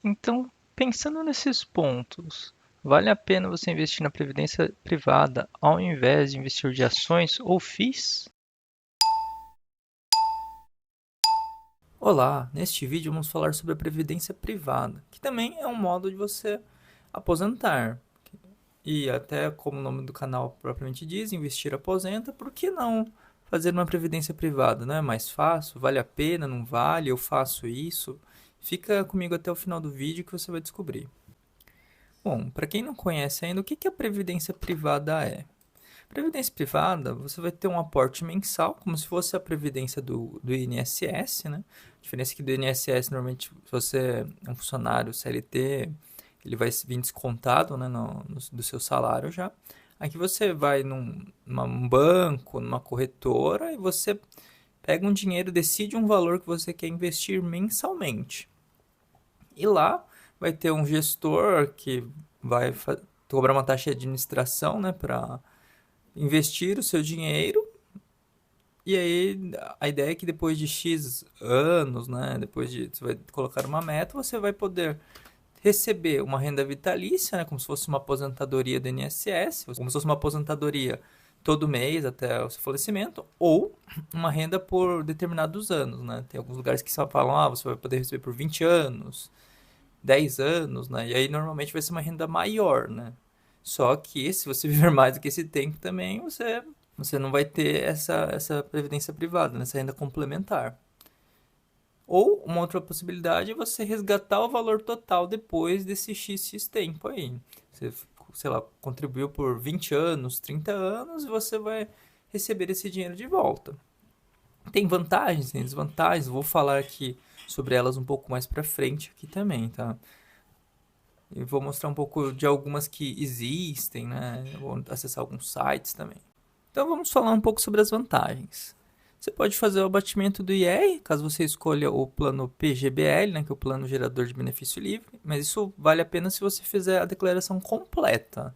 Então, pensando nesses pontos, vale a pena você investir na previdência privada ao invés de investir de ações ou FIIs? Olá, neste vídeo vamos falar sobre a previdência privada, que também é um modo de você aposentar. E até como o nome do canal propriamente diz, investir aposenta, por que não fazer uma previdência privada? Não é mais fácil? Vale a pena? Não vale? Eu faço isso? Fica comigo até o final do vídeo que você vai descobrir. Bom, para quem não conhece ainda, o que a previdência privada é? Previdência privada, você vai ter um aporte mensal, como se fosse a previdência do INSS, né? A diferença é que do INSS, normalmente, se você é um funcionário CLT, ele vai vir descontado, né, do seu salário já. Aqui você vai num banco, numa corretora, e você pega um dinheiro, decide um valor que você quer investir mensalmente. E lá vai ter um gestor que vai cobrar uma taxa de administração, né, para investir o seu dinheiro. E aí a ideia é que depois de X anos, né, depois de você vai colocar uma meta, você vai poder receber uma renda vitalícia, né, como se fosse uma aposentadoria do INSS, como se fosse uma aposentadoria todo mês até o seu falecimento, ou uma renda por determinados anos, né? Tem alguns lugares que só falam, você vai poder receber por 20 anos, 10 anos, né? E aí normalmente vai ser uma renda maior, né? Só que se você viver mais do que esse tempo também, você não vai ter essa previdência privada, né? Essa renda complementar. Ou uma outra possibilidade é você resgatar o valor total depois desse XX tempo aí. Você, sei lá, contribuiu por 20 anos, 30 anos e você vai receber esse dinheiro de volta. Tem vantagens, tem desvantagens, vou falar aqui sobre elas um pouco mais pra frente aqui também, tá? E vou mostrar um pouco de algumas que existem, né? Eu vou acessar alguns sites também. Então vamos falar um pouco sobre as vantagens. Você pode fazer o abatimento do IR, caso você escolha o plano PGBL, né, que é o plano gerador de benefício livre, mas isso vale a pena se você fizer a declaração completa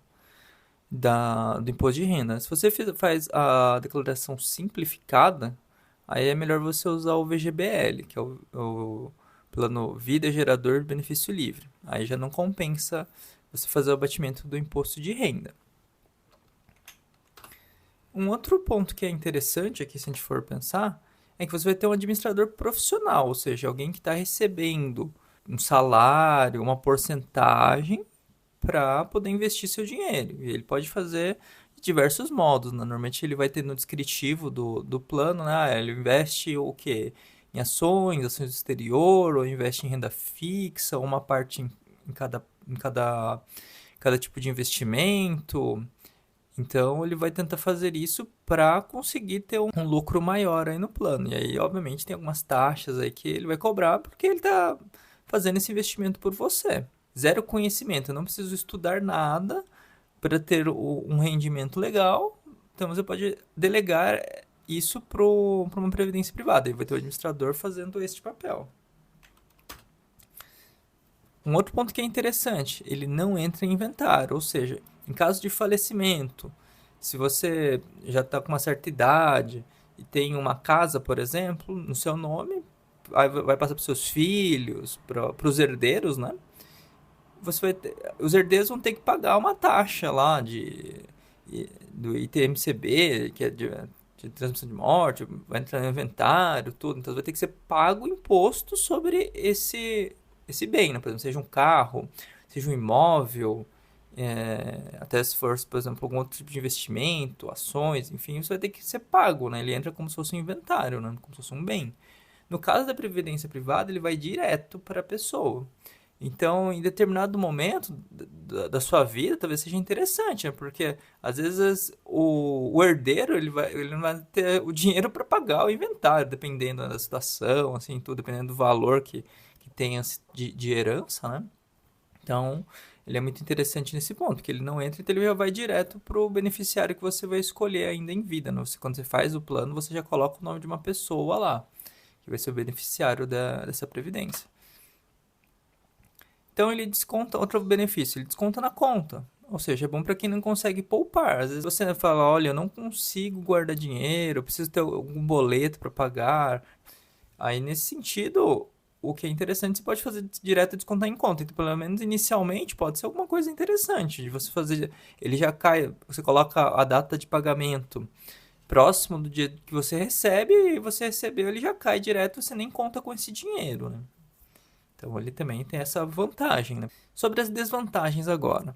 do imposto de renda. Se você faz a declaração simplificada, aí é melhor você usar o VGBL, que é o plano Vida Gerador de Benefício Livre. Aí já não compensa você fazer o abatimento do imposto de renda. Um outro ponto que é interessante aqui, se a gente for pensar, é que você vai ter um administrador profissional, ou seja, alguém que está recebendo um salário, uma porcentagem para poder investir seu dinheiro. E ele pode fazer de diversos modos, né? Normalmente ele vai ter no descritivo do plano, né? Ele investe o quê? Em ações, ações do exterior, ou investe em renda fixa, ou uma parte em cada tipo de investimento. Então ele vai tentar fazer isso para conseguir ter um lucro maior aí no plano. E aí, obviamente, tem algumas taxas aí que ele vai cobrar porque ele está fazendo esse investimento por você. Zero conhecimento, eu não preciso estudar nada para ter um rendimento legal. Então você pode delegar isso para uma previdência privada. E vai ter o administrador fazendo este papel. Um outro ponto que é interessante, ele não entra em inventário, ou seja, em caso de falecimento, se você já está com uma certa idade e tem uma casa, por exemplo, no seu nome, vai passar para os seus filhos, para os herdeiros, né? Os herdeiros vão ter que pagar uma taxa lá do ITMCB, que é de transmissão de morte, vai entrar no inventário, tudo. Então vai ter que ser pago imposto sobre esse bem, né? Por exemplo, seja um carro, seja um imóvel, até se for, por exemplo, algum outro tipo de investimento, ações, enfim, isso vai ter que ser pago, né? Ele entra como se fosse um inventário, né? Como se fosse um bem. No caso da previdência privada, ele vai direto para a pessoa. Então, em determinado momento da sua vida, talvez seja interessante, né? Porque às vezes o herdeiro ele não vai ter o dinheiro para pagar o inventário, dependendo da situação, assim, tudo, dependendo do valor que tenha de herança, né? Então, ele é muito interessante nesse ponto, que ele não entra, então ele já vai direto para o beneficiário que você vai escolher ainda em vida, né? Quando você faz o plano, você já coloca o nome de uma pessoa lá, que vai ser o beneficiário dessa previdência. Então ele desconta outro benefício, ele desconta na conta. Ou seja, é bom para quem não consegue poupar. Às vezes você fala, olha, eu não consigo guardar dinheiro, eu preciso ter algum boleto para pagar. Aí nesse sentido, o que é interessante, você pode fazer direto e descontar em conta. Então, pelo menos inicialmente, pode ser alguma coisa interessante de você fazer. Ele já cai, você coloca a data de pagamento próximo do dia que você recebe, e você recebeu, ele já cai direto, você nem conta com esse dinheiro, né? Então, ele também tem essa vantagem, né? Sobre as desvantagens agora.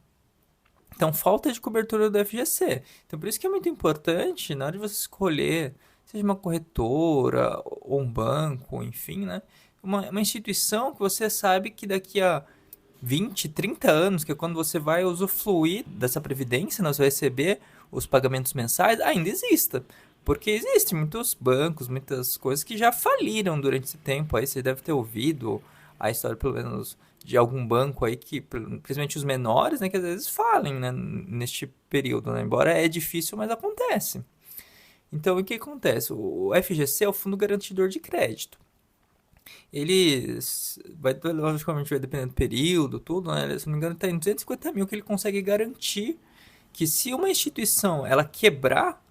Então, falta de cobertura do FGC. Então, por isso que é muito importante, na hora de você escolher, seja uma corretora ou um banco, enfim, né? Uma instituição que você sabe que daqui a 20, 30 anos, que é quando você vai usufruir dessa previdência, né? Você vai receber os pagamentos mensais, ainda exista. Porque existem muitos bancos, muitas coisas que já faliram durante esse tempo. Aí você deve ter ouvido a história, pelo menos, de algum banco aí que, principalmente os menores, né, que às vezes falem, né, neste período, né? Embora é difícil, mas acontece. Então, o que acontece? O FGC é o Fundo Garantidor de Crédito. Ele vai, logicamente, vai dependendo do período, tudo, né? Se não me engano, está em 250 mil que ele consegue garantir que se uma instituição ela quebrar,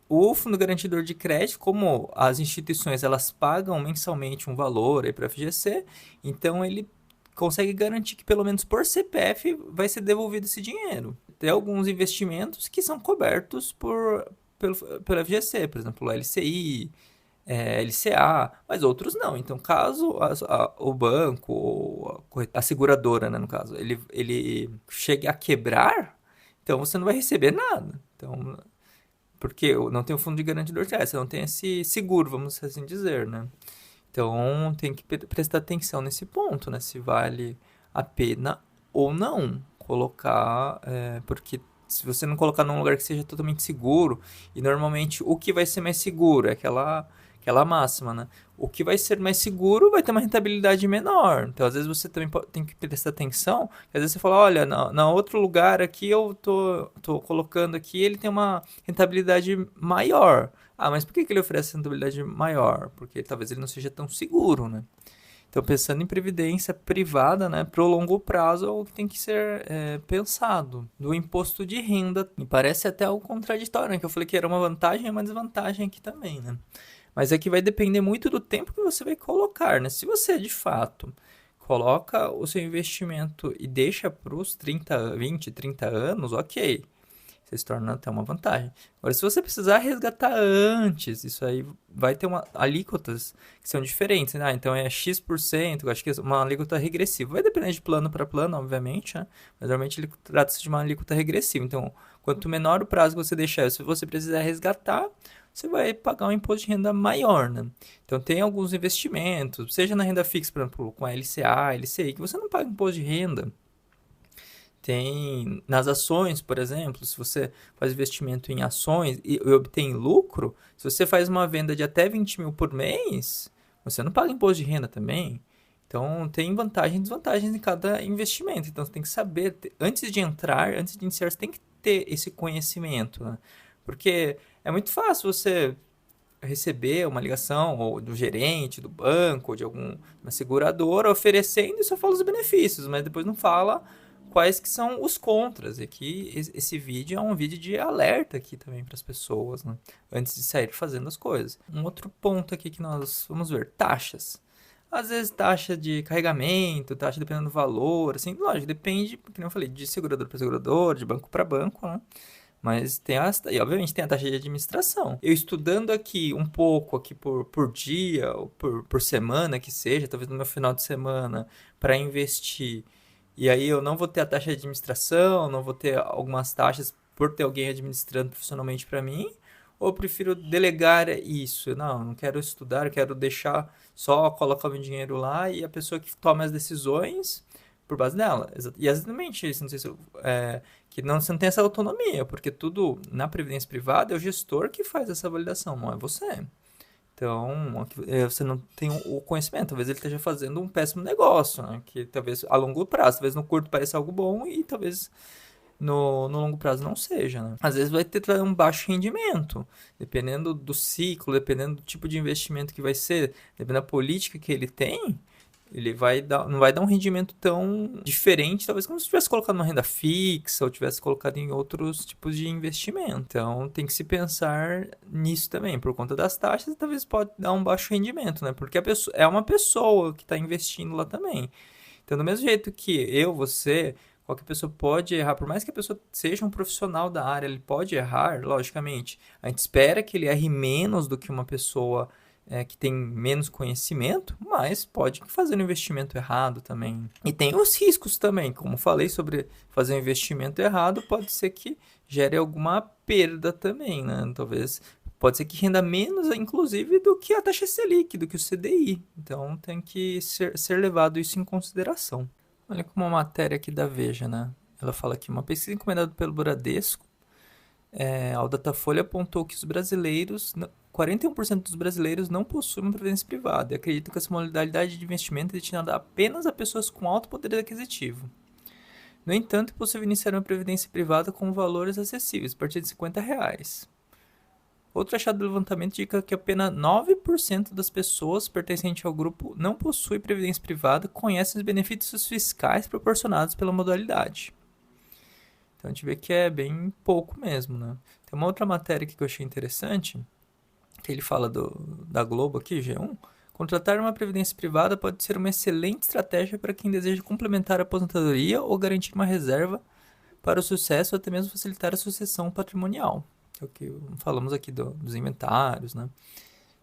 o Fundo Garantidor de Crédito, como as instituições elas pagam mensalmente um valor para o FGC, então ele consegue garantir que pelo menos por CPF vai ser devolvido esse dinheiro. Tem alguns investimentos que são cobertos pelo FGC, por exemplo, o LCI, LCA, mas outros não. Então, caso o banco ou a seguradora, né, no caso, ele chegue a quebrar, então você não vai receber nada. Então, porque não tem o fundo de garantidor de crédito, você não tem esse seguro, vamos assim dizer, né? Então, tem que prestar atenção nesse ponto, né? Se vale a pena ou não colocar, porque se você não colocar num lugar que seja totalmente seguro, e normalmente o que vai ser mais seguro é aquela máxima, né? O que vai ser mais seguro vai ter uma rentabilidade menor. Então, às vezes você também tem que prestar atenção. Às vezes você fala, olha, na outro lugar aqui eu tô colocando aqui, ele tem uma rentabilidade maior. Ah, mas por que ele oferece rentabilidade maior? Porque talvez ele não seja tão seguro, né? Então, pensando em previdência privada, né, para o longo prazo, é o que tem que ser pensado. Do imposto de renda, me parece até algo contraditório, né? Que eu falei que era uma vantagem e uma desvantagem aqui também, né? Mas é que vai depender muito do tempo que você vai colocar, né? Se você, de fato, coloca o seu investimento e deixa para os 30, 20, 30 anos, ok. Você se torna até uma vantagem. Agora, se você precisar resgatar antes, isso aí vai ter alíquotas que são diferentes, né? Então é X%, acho que é uma alíquota regressiva. Vai depender de plano para plano, obviamente, né? Mas normalmente ele trata-se de uma alíquota regressiva. Então, quanto menor o prazo que você deixar, se você precisar resgatar, você vai pagar um imposto de renda maior, né? Então, tem alguns investimentos, seja na renda fixa, por exemplo, com a LCA, LCI, que você não paga imposto de renda. Tem nas ações, por exemplo, se você faz investimento em ações e obtém lucro, se você faz uma venda de até 20 mil por mês, você não paga imposto de renda também. Então, tem vantagens e desvantagens em cada investimento. Então, você tem que saber, antes de entrar, antes de iniciar, você tem que ter esse conhecimento, né? Porque é muito fácil você receber uma ligação ou do gerente do banco ou de alguma seguradora oferecendo e só fala os benefícios, mas depois não fala quais que são os contras. E aqui esse vídeo é um vídeo de alerta aqui também para as pessoas, né? Antes de sair fazendo as coisas. Um outro ponto aqui que nós vamos ver, taxas. Às vezes taxa de carregamento, taxa dependendo do valor, assim, lógico, depende, como eu falei, de segurador para segurador, de banco para banco, né? Mas e obviamente tem a taxa de administração. Eu estudando aqui um pouco aqui por dia, ou por semana que seja, talvez no meu final de semana, para investir. E aí eu não vou ter a taxa de administração, não vou ter algumas taxas por ter alguém administrando profissionalmente para mim, ou eu prefiro delegar isso? Não quero estudar, eu quero deixar só colocar meu dinheiro lá e a pessoa que toma as decisões por base dela. E exatamente isso, não sei se que não, você não tem essa autonomia, porque tudo na previdência privada é o gestor que faz essa validação, não é você. Então, você não tem o conhecimento, talvez ele esteja fazendo um péssimo negócio, né? Que talvez a longo prazo, talvez no curto pareça algo bom e talvez no longo prazo não seja, né? Às vezes vai ter um baixo rendimento, dependendo do ciclo, dependendo do tipo de investimento que vai ser, dependendo da política que ele tem, Ele não vai dar um rendimento tão diferente, talvez como se tivesse colocado numa renda fixa ou tivesse colocado em outros tipos de investimento. Então tem que se pensar nisso também. Por conta das taxas, talvez pode dar um baixo rendimento, né? Porque a pessoa, é uma pessoa que está investindo lá também. Então, do mesmo jeito que eu, você, qualquer pessoa pode errar, por mais que a pessoa seja um profissional da área, ele pode errar, logicamente. A gente espera que ele erre menos do que uma pessoa que tem menos conhecimento, mas pode fazer um investimento errado também. E tem os riscos também, como falei sobre fazer um investimento errado, pode ser que gere alguma perda também, né? Talvez pode ser que renda menos, inclusive, do que a taxa Selic, do que o CDI. Então tem que ser levado isso em consideração. Olha como uma matéria aqui da Veja, né? Ela fala que uma pesquisa encomendada pelo Bradesco, ao Datafolha, apontou que os brasileiros, 41% dos brasileiros não possuem uma previdência privada e acreditam que essa modalidade de investimento é destinada apenas a pessoas com alto poder aquisitivo. No entanto, é possível iniciar uma previdência privada com valores acessíveis, a partir de R$ 50. Outro achado do levantamento indica que apenas 9% das pessoas pertencentes ao grupo não possui previdência privada conhecem os benefícios fiscais proporcionados pela modalidade. Então a gente vê que é bem pouco mesmo, né? Tem uma outra matéria aqui que eu achei interessante, que ele fala da Globo aqui, G1. Contratar uma previdência privada pode ser uma excelente estratégia para quem deseja complementar a aposentadoria ou garantir uma reserva para o sucesso ou até mesmo facilitar a sucessão patrimonial. É o que falamos aqui dos inventários, né?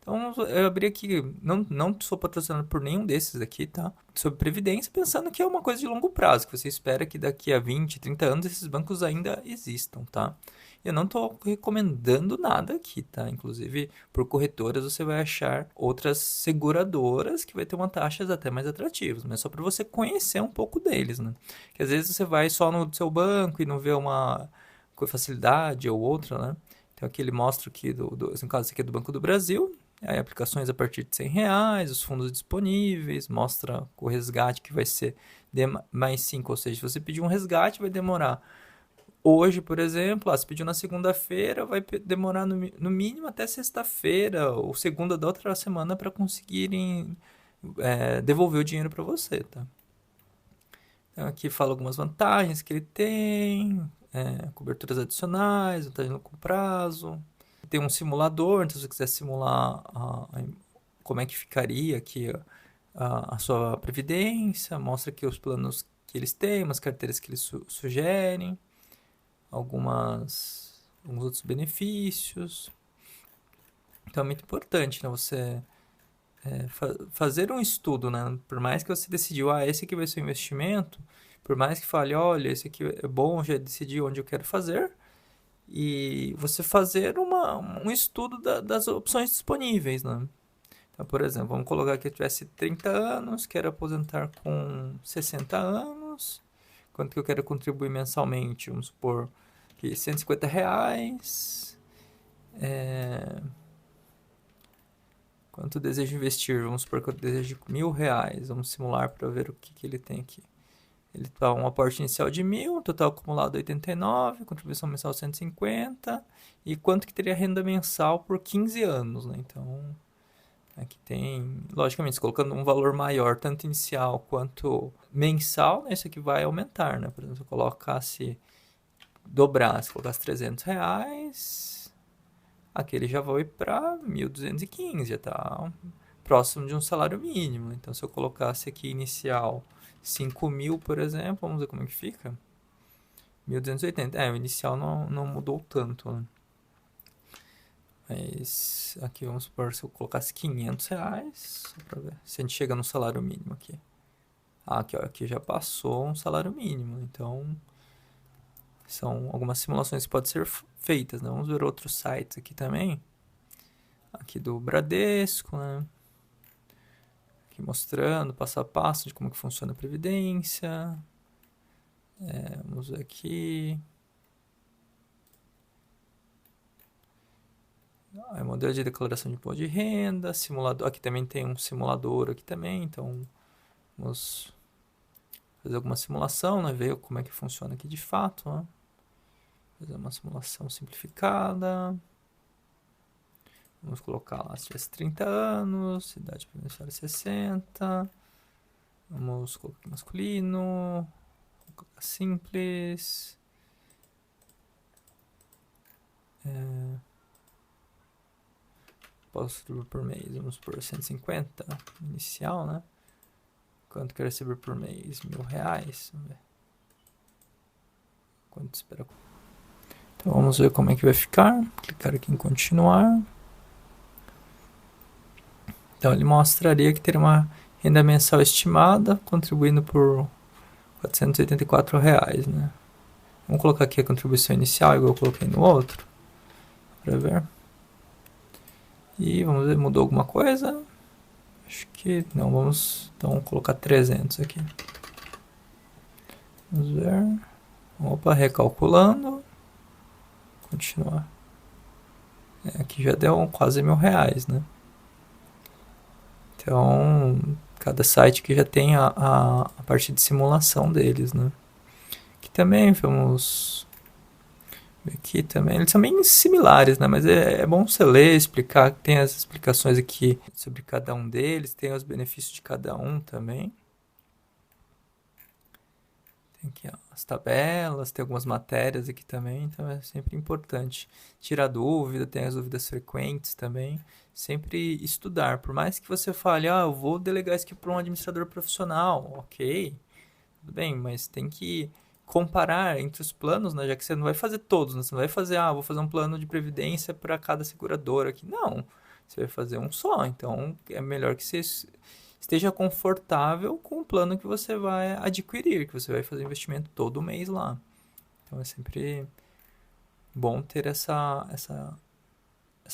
Então, eu abri aqui, não sou patrocinado por nenhum desses aqui, tá? Sobre previdência, pensando que é uma coisa de longo prazo, que você espera que daqui a 20, 30 anos esses bancos ainda existam, tá? Eu não estou recomendando nada aqui, tá? Inclusive, por corretoras você vai achar outras seguradoras que vai ter uma taxas até mais atrativas, mas só para você conhecer um pouco deles, né? Que às vezes você vai só no seu banco e não vê uma facilidade ou outra, né? Então aqui ele mostra aqui, no caso aqui é do Banco do Brasil, aí aplicações a partir de R$ 100, os fundos disponíveis, mostra o resgate que vai ser de mais 5, ou seja, se você pedir um resgate vai demorar. Hoje, por exemplo, se pediu na segunda-feira, vai demorar no mínimo até sexta-feira ou segunda da outra semana para conseguirem devolver o dinheiro para você, tá? Então aqui fala algumas vantagens que ele tem, coberturas adicionais, vantagem no longo prazo. Tem um simulador, então se você quiser simular como é que ficaria aqui a sua previdência, mostra aqui os planos que eles têm, umas carteiras que eles sugerem, alguns outros benefícios. Então é muito importante, né, você fazer um estudo, né? Por mais que você decidiu, esse aqui vai ser o investimento, por mais que fale, olha, esse aqui é bom, já decidi onde eu quero fazer, e você fazer um estudo das opções disponíveis, né? Então, por exemplo, vamos colocar que eu tivesse 30 anos, quero aposentar com 60 anos, quanto que eu quero contribuir mensalmente? Vamos supor que R$ 150. Quanto eu desejo investir? Vamos supor que eu desejo R$ 1.000. Vamos simular para ver o que ele tem aqui. Ele dá um aporte inicial de 1.000, total acumulado 89, contribuição mensal 150. E quanto que teria renda mensal por 15 anos, né? Então, aqui tem, logicamente, colocando um valor maior, tanto inicial quanto mensal, né? Isso aqui vai aumentar, né? Por exemplo, se eu colocasse, dobrasse, colocasse R$ 300, aqui ele já vai para 1.215, já está próximo de um salário mínimo. Então, se eu colocasse aqui inicial 5.000, por exemplo, vamos ver como é que fica. 1.280. O inicial não mudou tanto, né? Mas aqui vamos supor, se eu colocasse R$ 500, só para ver se a gente chega no salário mínimo aqui. Aqui já passou um salário mínimo, então são algumas simulações que podem ser feitas, né? Vamos ver outros sites aqui também. Aqui do Bradesco, né? Aqui mostrando passo a passo de como que funciona a previdência. Vamos ver aqui. Modelo de declaração de imposto de renda, simulador. Aqui também tem um simulador aqui também, então vamos fazer alguma simulação, né? Ver como é que funciona aqui de fato, né? Fazer uma simulação simplificada. Vamos colocar lá se tivesse 30 anos, idade previdenciária 60. Vamos colocar aqui masculino, vou colocar simples. Posso receber por mês, vamos por 150 inicial, né? Quanto quero receber por mês? R$ 1.000. Vamos ver. Quanto espera? Então vamos ver como é que vai ficar. Clicar aqui em continuar. Então ele mostraria que teria uma renda mensal estimada, contribuindo por R$ 484, né? Vamos colocar aqui a contribuição inicial, igual eu coloquei no outro, para ver. E vamos ver, mudou alguma coisa? Acho que não, vamos então colocar 300 aqui. Vamos ver. Opa, recalculando. Continuar. Aqui já deu quase R$ 1.000, né? Então, cada site que já tem a parte de simulação deles, né? Aqui também vamos ver aqui também. Eles são bem similares, né? Mas é bom você ler, explicar. Tem as explicações aqui sobre cada um deles, tem os benefícios de cada um também. Tem aqui as tabelas, tem algumas matérias aqui também, então é sempre importante tirar dúvida, tem as dúvidas frequentes também. Sempre estudar, por mais que você fale, eu vou delegar isso aqui para um administrador profissional, ok, tudo bem, mas tem que comparar entre os planos, né, já que você não vai fazer todos, né, você não vai fazer, vou fazer um plano de previdência para cada seguradora aqui, não, você vai fazer um só, então é melhor que você esteja confortável com o plano que você vai adquirir, que você vai fazer investimento todo mês lá. Então é sempre bom ter essa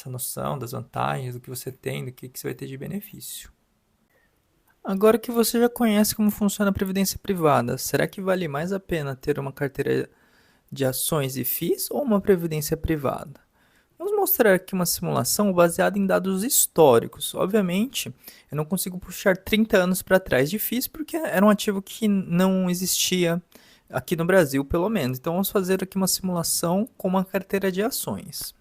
noção das vantagens, do que você tem, do que você vai ter de benefício. Agora que você já conhece como funciona a previdência privada, será que vale mais a pena ter uma carteira de ações e FIIs ou uma previdência privada? Vamos mostrar aqui uma simulação baseada em dados históricos. Obviamente, eu não consigo puxar 30 anos para trás de FIIs porque era um ativo que não existia aqui no Brasil, pelo menos. Então, vamos fazer aqui uma simulação com uma carteira de ações.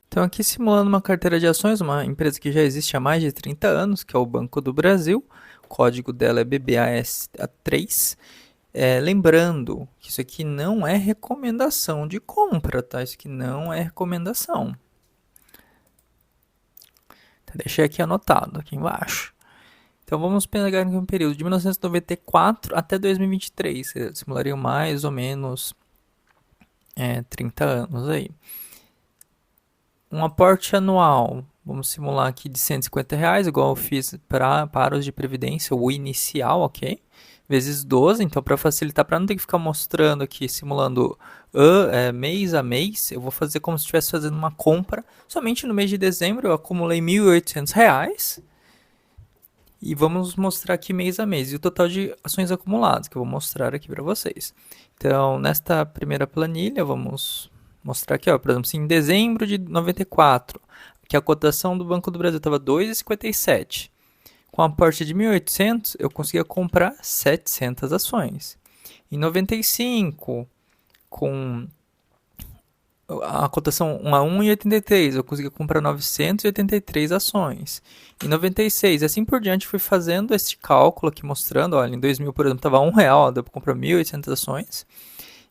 Então, aqui simulando uma carteira de ações, uma empresa que já existe há mais de 30 anos, que é o Banco do Brasil. O código dela é BBAS3. Lembrando que isso aqui não é recomendação de compra, tá? Isso aqui não é recomendação. Deixei aqui anotado, aqui embaixo. Então vamos pegar aqui um período de 1994 até 2023. Simularia mais ou menos 30 anos aí. Um aporte anual, vamos simular aqui de R$ 150, igual eu fiz para os de previdência, o inicial, ok? Vezes 12, então para facilitar, para não ter que ficar mostrando aqui, simulando mês a mês, eu vou fazer como se estivesse fazendo uma compra. Somente no mês de dezembro eu acumulei R$ 1.800 e vamos mostrar aqui mês a mês e o total de ações acumuladas, que eu vou mostrar aqui para vocês. Então, nesta primeira planilha, vamos mostrar aqui, por exemplo, em dezembro de 94, que a cotação do Banco do Brasil estava 2,57. Com aporte de 1.800, eu conseguia comprar 700 ações. Em 95, com a cotação a 1,83, eu conseguia comprar 983 ações. Em 96, assim por diante, fui fazendo esse cálculo aqui, mostrando, olha, em 2000, por exemplo, estava R$ 1, deu para comprar 1.800 ações.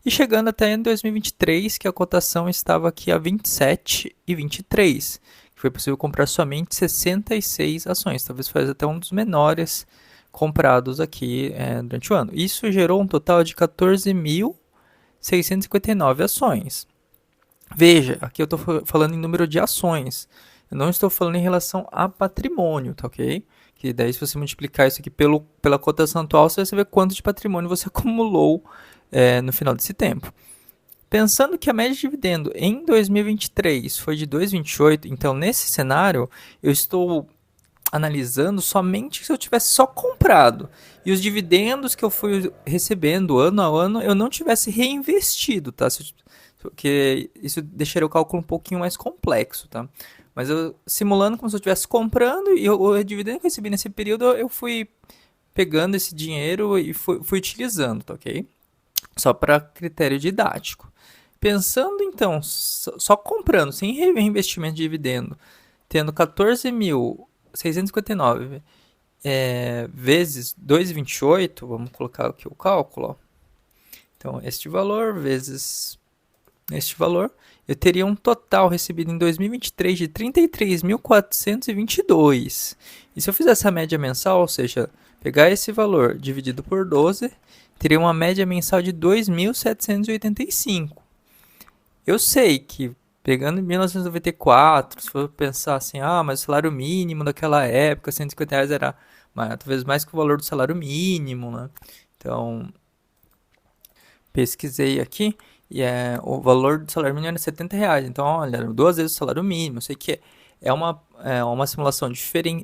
E chegando até em 2023, que a cotação estava aqui a 27,23. Foi possível comprar somente 66 ações, talvez fosse até um dos menores comprados aqui durante o ano. Isso gerou um total de 14.659 ações. Veja, aqui eu estou falando em número de ações, eu não estou falando em relação a patrimônio, tá ok? Que daí se você multiplicar isso aqui pela cotação atual, você vai ver quanto de patrimônio você acumulou no final desse tempo. Pensando que a média de dividendo em 2023 foi de 2,28, então nesse cenário eu estou analisando somente se eu tivesse só comprado e os dividendos que eu fui recebendo ano a ano eu não tivesse reinvestido, tá? Porque isso deixaria o cálculo um pouquinho mais complexo, tá? Mas eu simulando como se eu estivesse comprando e o dividendo que eu recebi nesse período eu fui pegando esse dinheiro e fui utilizando, tá ok? Só para critério didático. Pensando então, só comprando, sem reinvestimento de dividendo, tendo 14.659 vezes 2,28, vamos colocar aqui o cálculo, ó. Então, este valor vezes este valor, eu teria um total recebido em 2023 de 33.422. E se eu fizesse a média mensal, ou seja, pegar esse valor dividido por 12, teria uma média mensal de 2.785. Eu sei que, pegando em 1994, se for pensar assim, mas o salário mínimo daquela época, R$ 150 era talvez mais que o valor do salário mínimo, né? Então, pesquisei aqui e o valor do salário mínimo era R$ 70. Então, olha, era 2 vezes o salário mínimo. Eu sei que é uma simulação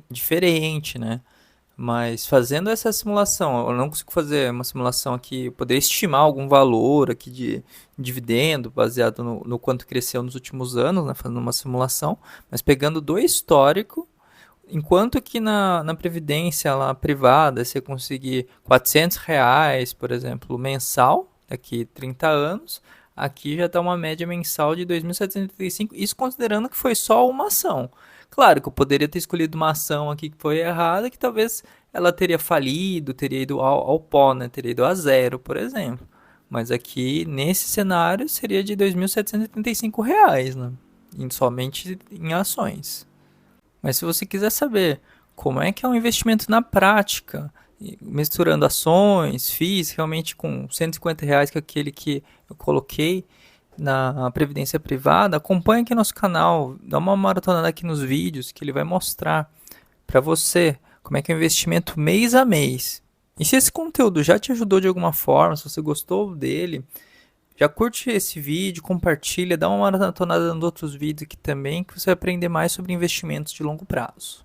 diferente, né? Mas fazendo essa simulação, eu não consigo fazer uma simulação aqui, poder estimar algum valor aqui de dividendo, baseado no quanto cresceu nos últimos anos, né? Fazendo uma simulação, mas pegando do histórico, enquanto que na Previdência lá, privada, você conseguir R$ 400, por exemplo, mensal, daqui 30 anos, aqui já está uma média mensal de 2.785, isso considerando que foi só uma ação. Claro que eu poderia ter escolhido uma ação aqui que foi errada, que talvez ela teria falido, teria ido ao pó, né? Teria ido a zero, por exemplo. Mas aqui, nesse cenário, seria de R$ 2.785, né? Somente em ações. Mas se você quiser saber como é que é um investimento na prática, misturando ações, FIIs, realmente com R$ 150, que é aquele que eu coloquei na Previdência Privada, acompanhe aqui nosso canal, dá uma maratonada aqui nos vídeos, que ele vai mostrar para você como é que é o investimento mês a mês. E se esse conteúdo já te ajudou de alguma forma, se você gostou dele, já curte esse vídeo, compartilha, dá uma maratonada nos outros vídeos aqui também, que você vai aprender mais sobre investimentos de longo prazo.